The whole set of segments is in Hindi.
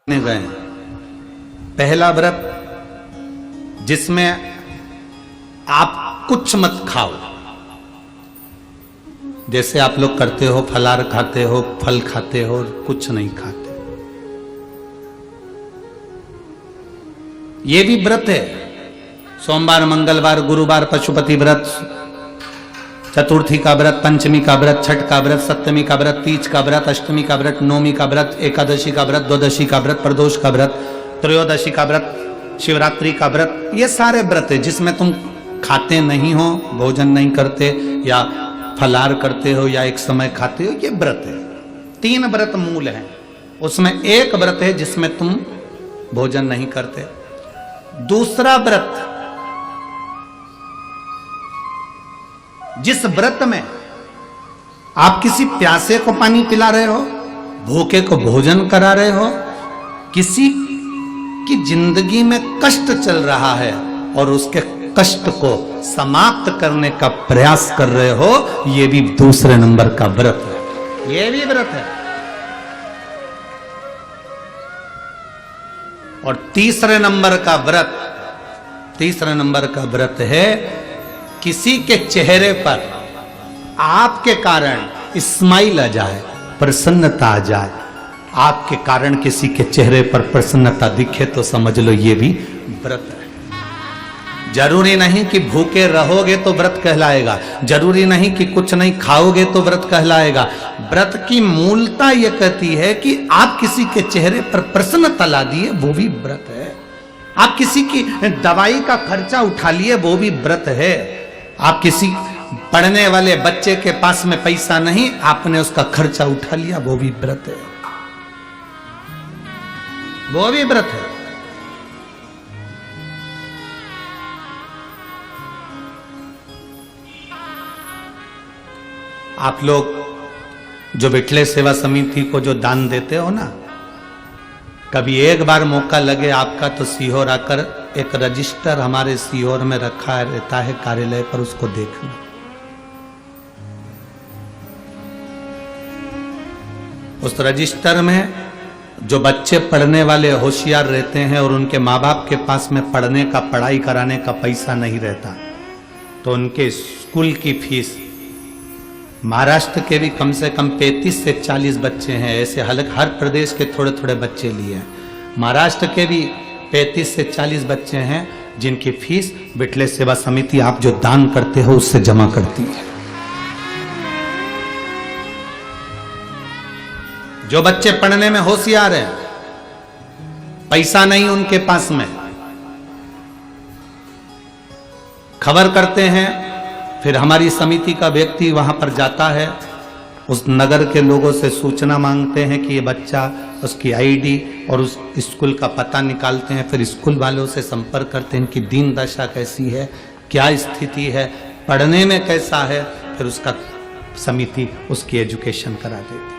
गए। पहला व्रत जिसमें आप कुछ मत खाओ, जैसे आप लोग करते हो, फलाहार खाते हो, फल खाते हो, कुछ नहीं खाते। ये भी व्रत है। सोमवार, मंगलवार, गुरुवार पशुपति व्रत, चतुर्थी का व्रत, पंचमी का व्रत, छठ का व्रत, सप्तमी का व्रत, तीज का व्रत, अष्टमी का व्रत, नवमी का व्रत, एकादशी का व्रत, द्वादशी का व्रत, प्रदोष का व्रत, त्रयोदशी का व्रत, शिवरात्रि का व्रत। ये सारे व्रत है जिसमें तुम खाते नहीं हो, भोजन नहीं करते, या फलाहार करते हो, या एक समय खाते हो। ये व्रत है। 3 व्रत मूल हैं, उसमें एक व्रत है जिसमें तुम भोजन नहीं करते। दूसरा व्रत, जिस व्रत में आप किसी प्यासे को पानी पिला रहे हो, भूखे को भोजन करा रहे हो, किसी की जिंदगी में कष्ट चल रहा है और उसके कष्ट को समाप्त करने का प्रयास कर रहे हो, यह भी दूसरे नंबर का व्रत है। यह भी व्रत है। और तीसरे नंबर का व्रत है किसी के चेहरे पर आपके कारण स्माइल आ जाए, प्रसन्नता आ जाए। आपके कारण किसी के चेहरे पर प्रसन्नता दिखे तो समझ लो ये भी व्रत है। जरूरी नहीं कि भूखे रहोगे तो व्रत कहलाएगा, जरूरी नहीं कि कुछ नहीं खाओगे तो व्रत कहलाएगा। व्रत की मूलता यह कहती है कि आप किसी के चेहरे पर प्रसन्नता ला दिए, वो भी व्रत है। आप किसी की दवाई का खर्चा उठा लिए, वो भी व्रत है। आप किसी पढ़ने वाले बच्चे के पास में पैसा नहीं, आपने उसका खर्चा उठा लिया, वो भी व्रत है। वो भी व्रत है। आप लोग जो विठले सेवा समिति को जो दान देते हो ना, कभी एक बार मौका लगे आपका तो सीहोर आकर, एक रजिस्टर हमारे सीहोर में रखा रहता है कार्यालय पर, उसको देखना। उस रजिस्टर में जो बच्चे पढ़ने वाले होशियार रहते हैं और उनके माँ बाप के पास में पढ़ने का, पढ़ाई कराने का पैसा नहीं रहता, तो उनके स्कूल की फीस, महाराष्ट्र के भी कम से कम 35 से 40 बच्चे हैं, ऐसे हर प्रदेश के थोड़े थोड़े बच्चे लिए हैं। महाराष्ट्र के भी 35 से 40 बच्चे हैं जिनकी फीस विठले सेवा समिति आप जो दान करते हो उससे जमा करती है। जो बच्चे पढ़ने में होशियार हैं, पैसा नहीं उनके पास में, खबर करते हैं, फिर हमारी समिति का व्यक्ति वहां पर जाता है, उस नगर के लोगों से सूचना मांगते हैं कि ये बच्चा, उसकी आईडी और उस स्कूल का पता निकालते हैं। फिर स्कूल वालों से संपर्क करते हैं कि दीन दशा कैसी है, क्या स्थिति है, पढ़ने में कैसा है, फिर उसका समिति उसकी एजुकेशन करा देती है।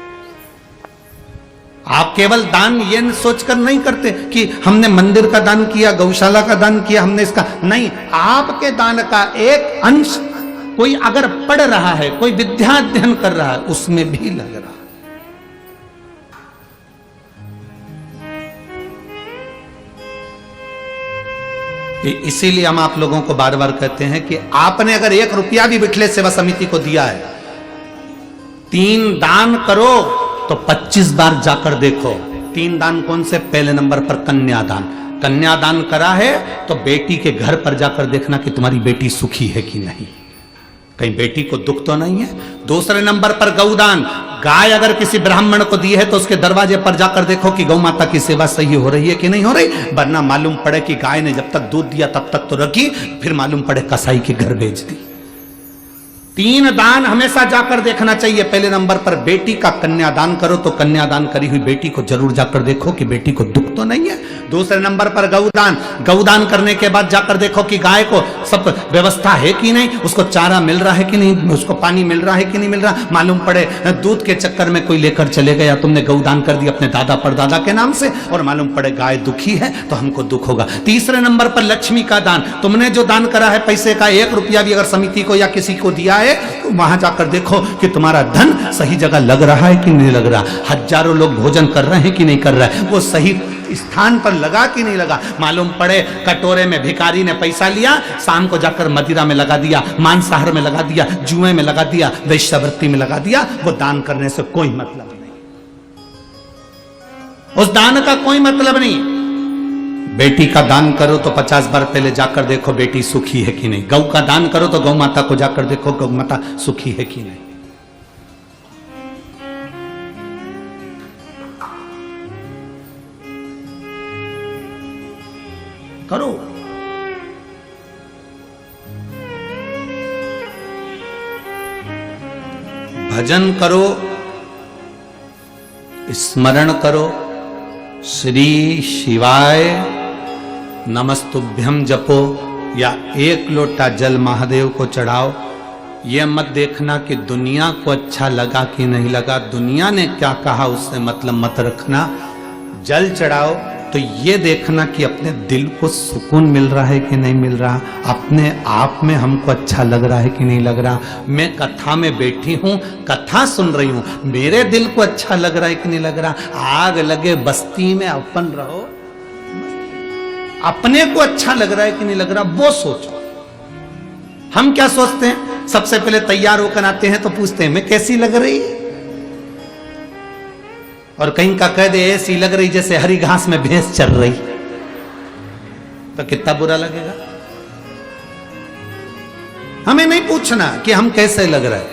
आप केवल दान ये सोचकर नहीं करते कि हमने मंदिर का दान किया, गौशाला का दान किया, हमने इसका नहीं। आपके दान का एक अंश कोई अगर पढ़ रहा है, कोई विद्या अध्ययन कर रहा है, उसमें भी लग रहा है। इसीलिए हम आप लोगों को बार बार कहते हैं कि आपने अगर 1 रुपया भी विठले सेवा समिति को दिया है, 3 दान करो तो 25 बार जाकर देखो। 3 दान कौन से? पहले नंबर पर कन्यादान। कन्यादान करा है तो बेटी के घर पर जाकर देखना कि तुम्हारी बेटी सुखी है कि नहीं, कहीं बेटी को दुख तो नहीं है। दूसरे नंबर पर गौदान। गाय अगर किसी ब्राह्मण को दी है तो उसके दरवाजे पर जाकर देखो कि गौ माता की सेवा सही हो रही है कि नहीं हो रही, वरना मालूम पड़े कि गाय ने जब तक दूध दिया तब तक तो रखी, फिर मालूम पड़े कसाई के घर बेच दी। 3 दान हमेशा जाकर देखना चाहिए। पहले नंबर पर बेटी का कन्यादान करो तो कन्यादान करी हुई बेटी को जरूर जाकर देखो कि बेटी को दुख तो नहीं है। दूसरे नंबर पर गौदान। गौदान करने के बाद जाकर देखो कि गाय को सब व्यवस्था है कि नहीं, उसको चारा मिल रहा है कि नहीं, उसको पानी मिल रहा है कि नहीं मिल रहा। मालूम पड़े दूध के चक्कर में कोई लेकर चले गया, तुमने गौदान कर दी अपने दादा परदादा के नाम से, और मालूम पड़े गाय दुखी है तो हमको दुख होगा। तीसरे नंबर पर लक्ष्मी का दान। तुमने जो दान करा है पैसे का, 1 रुपया भी अगर समिति को या किसी को दिया है, तो वहां जाकर देखो कि तुम्हारा धन सही जगह लग रहा है कि नहीं लग रहा, हजारों लोग भोजन कर रहे हैं कि नहीं कर रहा है, वो सही स्थान पर लगा कि नहीं लगा मालूम पड़े। कटोरे में भिखारी ने पैसा लिया, शाम को जाकर मदिरा में लगा दिया, मांसाहार में लगा दिया, जुए में लगा दिया, वेश्यावृत्ति में लगा दिया। वो दान करने से कोई मतलब नहीं, उस दान का कोई मतलब नहीं। बेटी का दान करो तो 50 बार पहले जाकर देखो बेटी सुखी है कि नहीं। गौ का दान करो तो गौ माता को जाकर देखो गौ माता सुखी है कि नहीं। करो। भजन करो, स्मरण करो, श्री शिवाय नमस्तुभ्यम जपो या एक लोटा जल महादेव को चढ़ाओ। यह मत देखना कि दुनिया को अच्छा लगा कि नहीं लगा, दुनिया ने क्या कहा उससे मतलब मत रखना। जल चढ़ाओ तो ये देखना कि अपने दिल को सुकून मिल रहा है कि नहीं मिल रहा, अपने आप में हमको अच्छा लग रहा है कि नहीं लग रहा। मैं कथा में बैठी हूँ, कथा सुन रही हूँ, मेरे दिल को अच्छा लग रहा है कि नहीं लग रहा। आग लगे बस्ती में अपन रहो, अपने को अच्छा लग रहा है कि नहीं लग रहा वो सोचो। हम क्या सोचते हैं, सबसे पहले तैयार होकर आते हैं तो पूछते हैं मैं कैसी लग रही, और कहीं का कह दे ऐसी लग रही जैसे हरी घास में भैंस चल रही, तो कितना बुरा लगेगा। हमें नहीं पूछना कि हम कैसे लग रहे हैं,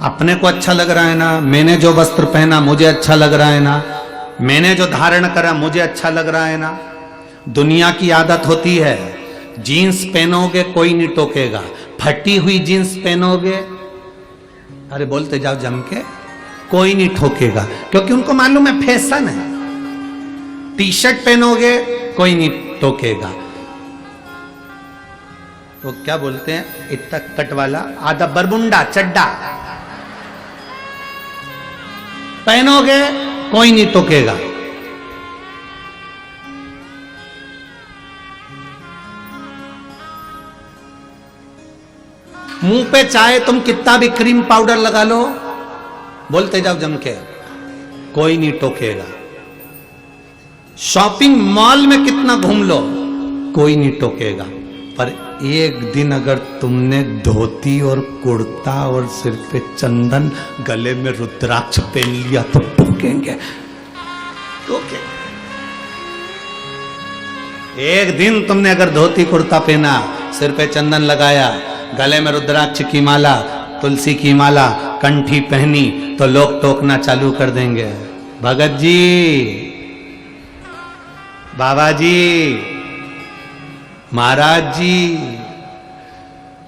अपने को अच्छा लग रहा है ना। मैंने जो वस्त्र पहना मुझे अच्छा लग रहा है ना, मैंने जो धारण करा मुझे अच्छा लग रहा है ना। दुनिया की आदत होती है, जीन्स पहनोगे कोई नहीं टोकेगा, फटी हुई जीन्स पहनोगे, अरे बोलते जाओ जम के, कोई नहीं ठोकेगा, क्योंकि उनको मालूम है फैशन है। टी शर्ट पहनोगे कोई नहीं टोकेगा, वो क्या बोलते हैं इतना कट वाला आधा बरमुंडा चड्डा पहनोगे कोई नहीं टोकेगा। मुंह पे चाहे तुम कितना भी क्रीम पाउडर लगा लो, बोलते जाओ जम के, कोई नहीं टोकेगा। शॉपिंग मॉल में कितना घूम लो कोई नहीं टोकेगा। पर एक दिन अगर तुमने धोती और कुर्ता और सिर पे चंदन गले में रुद्राक्ष पहन लिया तो टोकेंगे, टोकेंगे। एक दिन तुमने अगर धोती कुर्ता पहना, सिर पे चंदन लगाया, गले में रुद्राक्ष की माला, तुलसी की माला, कंठी पहनी, तो लोग टोकना चालू कर देंगे, भगत जी, बाबा जी, महाराज जी।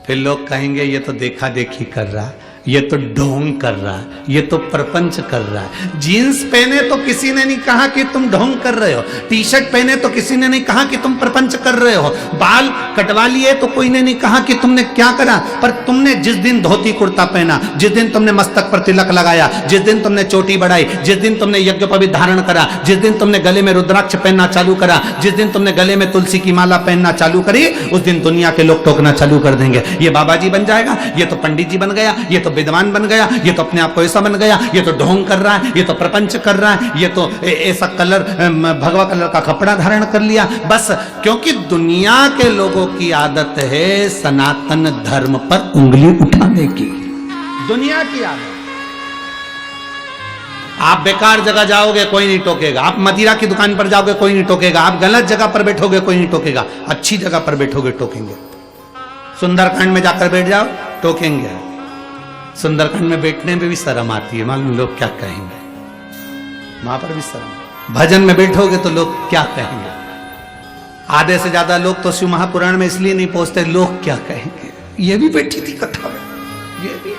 फिर लोग कहेंगे ये तो देखा देखी कर रहा, ये तो ढोंग कर रहा है, ये तो प्रपंच कर रहा है। जीन्स पहने तो किसी ने नहीं कहा कि तुम ढोंग कर रहे हो, टी शर्ट पहने तो किसी ने नहीं कहा कि तुम प्रपंच कर रहे हो, बाल कटवा लिए तो कोई ने नहीं कहा कि तुमने क्या करा। पर तुमने जिस दिन धोती कुर्ता पहना, जिस दिन तुमने मस्तक पर तिलक लगाया, जिस दिन तुमने चोटी बढ़ाई, जिस दिन तुमने यज्ञोपवीत धारण करा, जिस दिन तुमने गले में रुद्राक्ष पहनना चालू करा, जिस दिन तुमने गले में तुलसी की माला पहनना चालू करी, उस दिन दुनिया के लोग टोकना चालू कर देंगे, ये बाबा जी बन जाएगा, ये तो पंडित जी बन गया, ये तो विद्वान बन गया, ये तो अपने आप को ऐसा बन गया, ये तो ढोंग कर रहा है, ये तो प्रपंच कर रहा है, ये तो ऐसा कलर भगवा कलर का कपड़ा धारण कर लिया। बस क्योंकि दुनिया के लोगों की आदत है सनातन धर्म पर उंगली उठाने की, दुनिया की आदत। आप बेकार जगह जाओगे कोई नहीं टोकेगा, आप मदिरा की दुकान पर जाओगे कोई नहीं टोकेगा, आप गलत जगह पर बैठोगे कोई नहीं टोकेगा, अच्छी जगह पर बैठोगे टोकेंगे। सुंदरकांड में जाकर बैठ जाओ टोकेंगे। सुंदरकांड में बैठने में भी शर्म आती है, मालूम लोग क्या कहेंगे, वहां पर भी शर्म। भजन में बैठोगे तो लोग क्या कहेंगे, आधे से ज्यादा लोग तो शिव महापुराण में इसलिए नहीं पहुंचते, लोग क्या कहेंगे। ये भी बैठी थी कथा में, ये भी।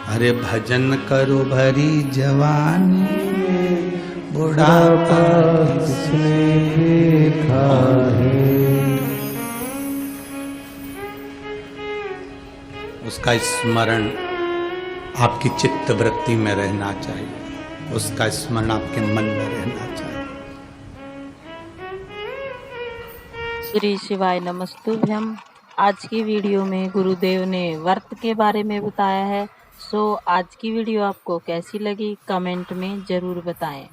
अरे भजन करो भरी जवानी में, बुढ़ापा किसने देखा है। उसका स्मरण आपकी चित्त वृत्ति में रहना चाहिए, उसका स्मरण आपके मन में रहना चाहिए। श्री शिवाय नमस्तुभ्यम। आज की वीडियो में गुरुदेव ने व्रत के बारे में बताया है। सो आज की वीडियो आपको कैसी लगी कमेंट में ज़रूर बताएं।